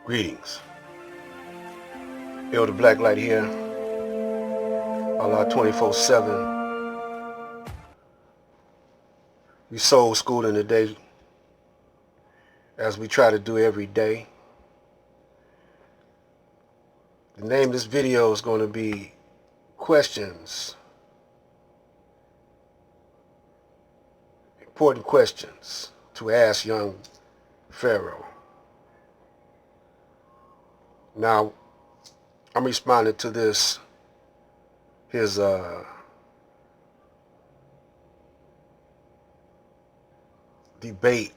Greetings. Elder Blacklight here. Allah 24/7. We soul schooling today as we try to do every day. The name of this video is going to be Questions. Important questions to ask Young Pharaoh. Now, I'm responding to his debate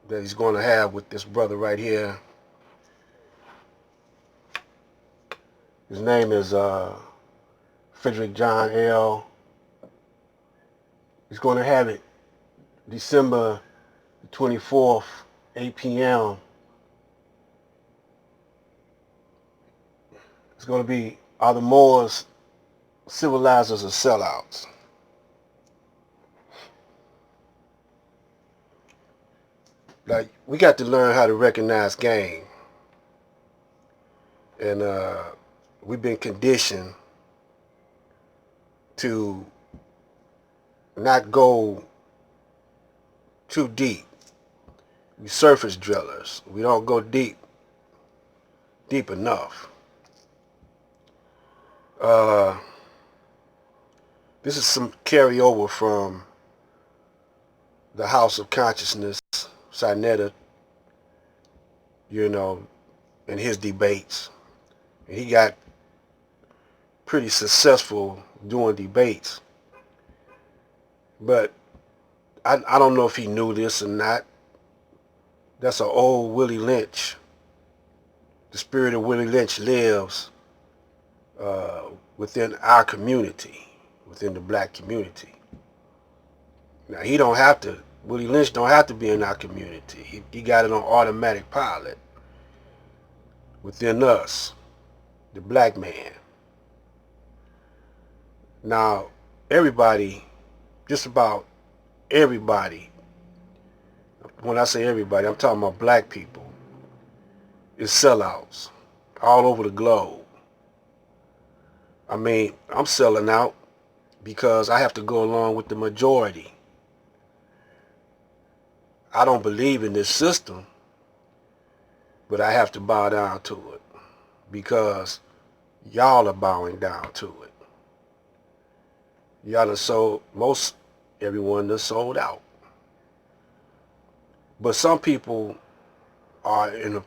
that he's going to have with this brother right here. His name is Frederick John L. He's going to have it December 24th, 8 p.m. It's going to be, are the Moors civilizers or sellouts? Like, we got to learn how to recognize game. And we've been conditioned to not go too deep. We surface drillers. We don't go deep enough. This is some carryover from the House of Consciousness, Sinetta, in his debates. And he got pretty successful doing debates. But I don't know if he knew this or not. That's an old Willie Lynch. The spirit of Willie Lynch lives within our community, within the black community. Now, Willie Lynch don't have to be in our community. He got it on automatic pilot within us, the black man. Now, everybody, just about everybody, when I say everybody, I'm talking about black people, is sellouts all over the globe. I mean, I'm selling out because I have to go along with the majority. I don't believe in this system, but I have to bow down to it because y'all are bowing down to it. Y'all are sold, everyone is sold out. But some people are in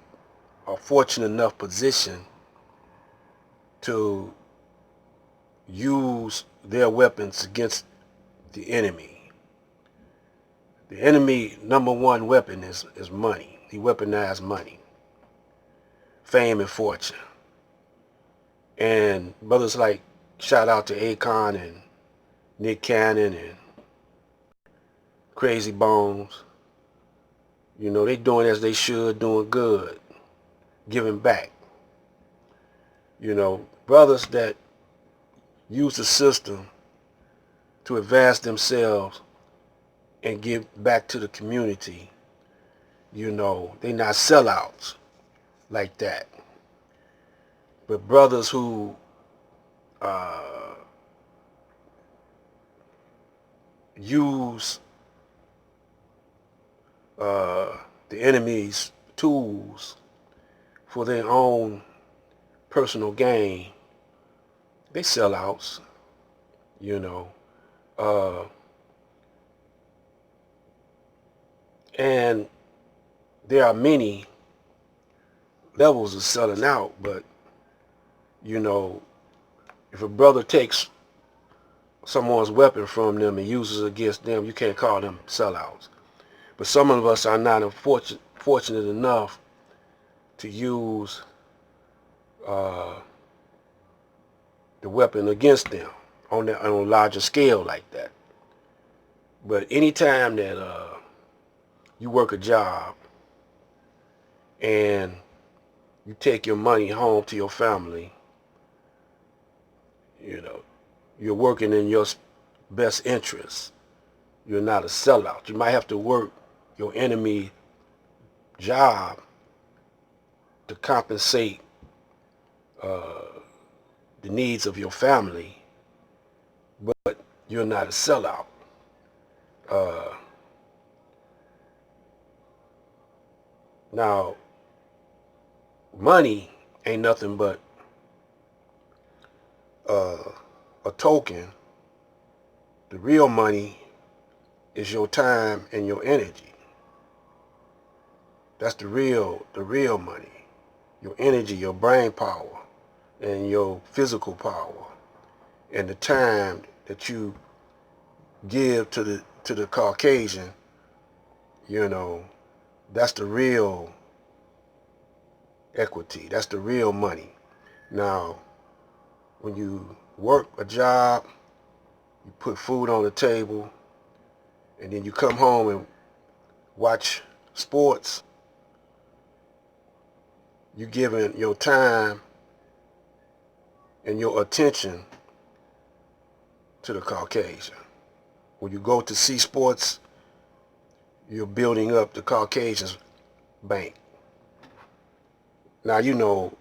a fortunate enough position to use their weapons against the enemy. The enemy number one weapon is money. He weaponized money, fame and fortune. And brothers like, shout out to Akon and Nick Cannon and Crazy Bones. They doing as they should, doing good, giving back. Brothers that use the system to advance themselves and give back to the community, they not sellouts like that. But brothers who use the enemy's tools for their own personal gain, they sellouts, and there are many levels of selling out, but if a brother takes someone's weapon from them and uses it against them, you can't call them sellouts. But some of us are not fortunate enough to use the weapon against them on a larger scale like that. But anytime that you work a job and you take your money home to your family, you're working in your best interest. You're not a sellout. You might have to work your enemy job to compensate the needs of your family, but you're not a sellout. Uh, Now, money ain't nothing but a token. The real money is your time and your energy. That's the real money. Your energy, your brain power, and your physical power, and the time that you give to the Caucasian. You know, that's the real equity. That's the real money. Now, when you work a job, you put food on the table, and then you come home and watch sports, you're giving your time and your attention to the Caucasian. When you go to see sports, you're building up the Caucasian's bank. Now, you know,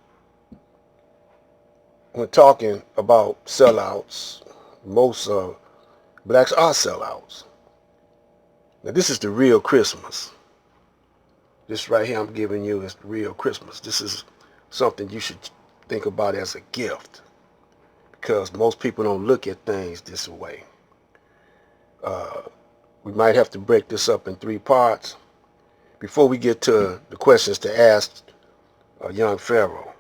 when talking about sellouts, most blacks are sellouts. Now, this is the real Christmas. This right here I'm giving you is the real Christmas. This is something you should think about as a gift, because most people don't look at things this way. We might have to break this up in 3 parts. Before we get to the questions to ask Young Pharaoh,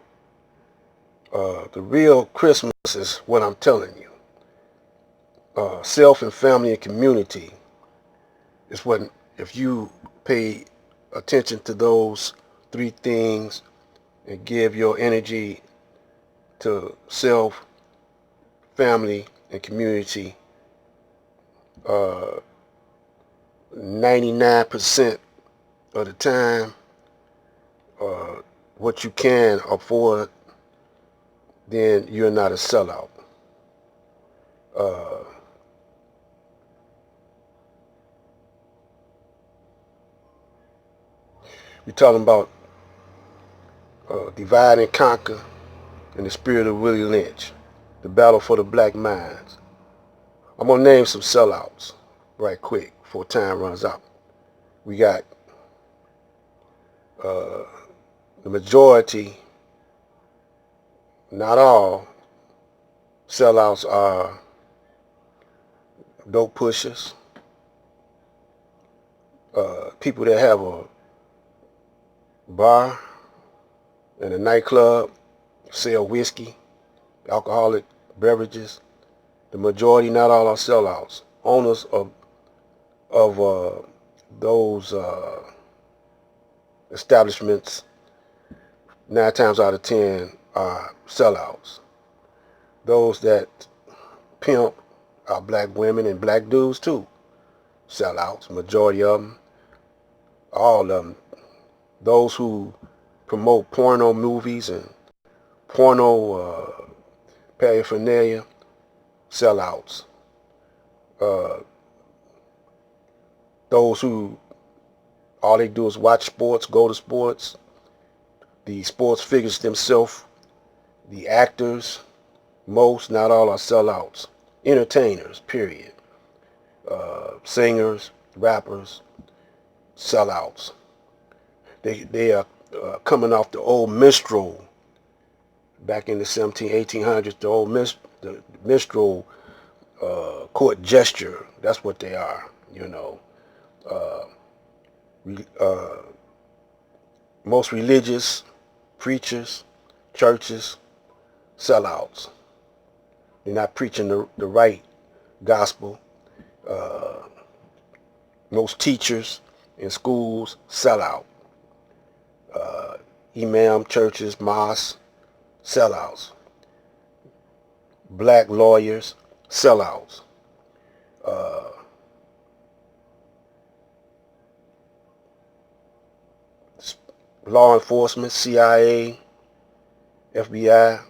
the real Christmas is what I'm telling you. Self and family and community is what, if you pay attention to those 3 things and give your energy to self, family, and community, 99% of the time, what you can afford, then you're not a sellout. We're talking about divide and conquer in the spirit of Willie Lynch, the battle for the black minds. I'm going to name some sellouts right quick before time runs out. We got the majority, not all, sellouts are dope pushers, people that have a bar and a nightclub, sell whiskey, alcoholic beverages. The majority, not all, are sellouts. Owners of those establishments, 9 times out of 10, are sellouts. Those that pimp are black women and black dudes too. Sellouts, majority of them, all of them. Those who promote porno movies and porno paraphernalia, sellouts. Those who all they do is watch sports, go to sports, the sports figures themselves, the actors, most, not all, are sellouts. Entertainers, period. Singers, rappers, sellouts. They are coming off the old minstrel back in the 1800s, the old the minstrel court gesture. That's what they are, you know. Most religious preachers, churches, sellouts. They're not preaching the right gospel. Most teachers in schools, sellout. Imam churches, mosques, sellouts. Black lawyers, sellouts. Law enforcement, CIA, FBI,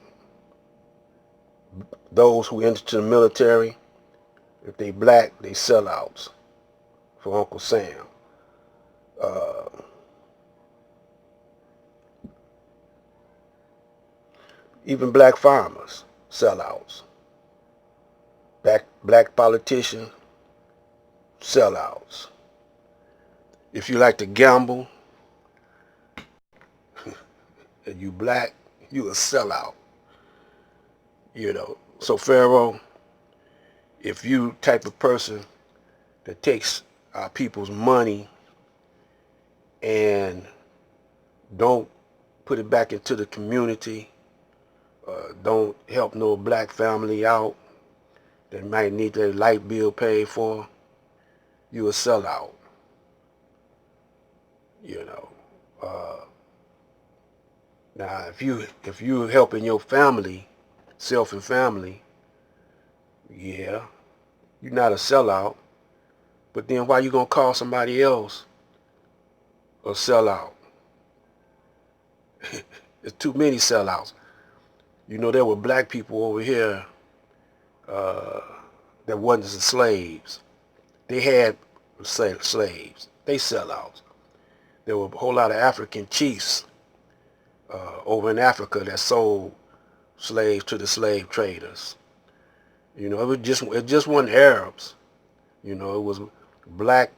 those who enter the military, if they black, they sellouts for Uncle Sam. Even black farmers, sellouts. Black politicians, sellouts. If you like to gamble and you black, you a sellout. You know. So Pharaoh, if you type of person that takes our people's money and don't put it back into the community, don't help no black family out that might need their light bill paid for, you a sellout. You know. Now, if you helping your family, self and family, yeah, you're not a sellout. But then why you gonna call somebody else a sellout? There's too many sellouts. You know, there were black people over here that wasn't slaves. They had slaves. They sellouts. There were a whole lot of African chiefs over in Africa that sold slaves to the slave traders. You know, it just wasn't Arabs. You know, it was black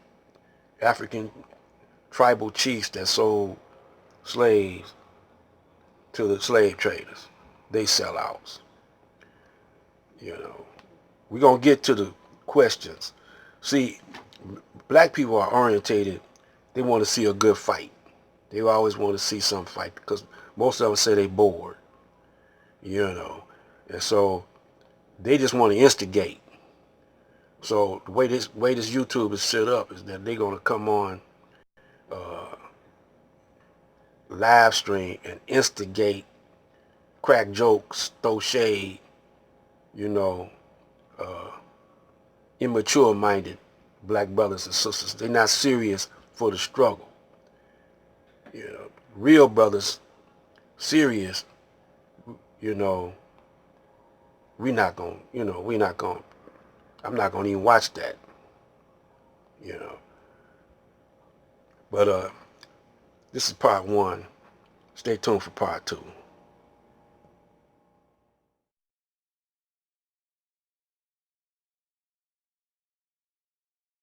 African tribal chiefs that sold slaves to the slave traders. They sellouts. You know, we're gonna get to the questions. See, black people are orientated. They want to see a good fight. They always want to see some fight because most of them say they bored. You know, and so they just want to instigate. So the way this YouTube is set up is that they're gonna come on live stream and instigate, crack jokes, throw shade. You know, immature-minded black brothers and sisters. They're not serious for the struggle. You know, real brothers, serious. You know, we're not gonna. You know, we're not gonna. I'm not gonna even watch that. You know. But this is part one. Stay tuned for part two.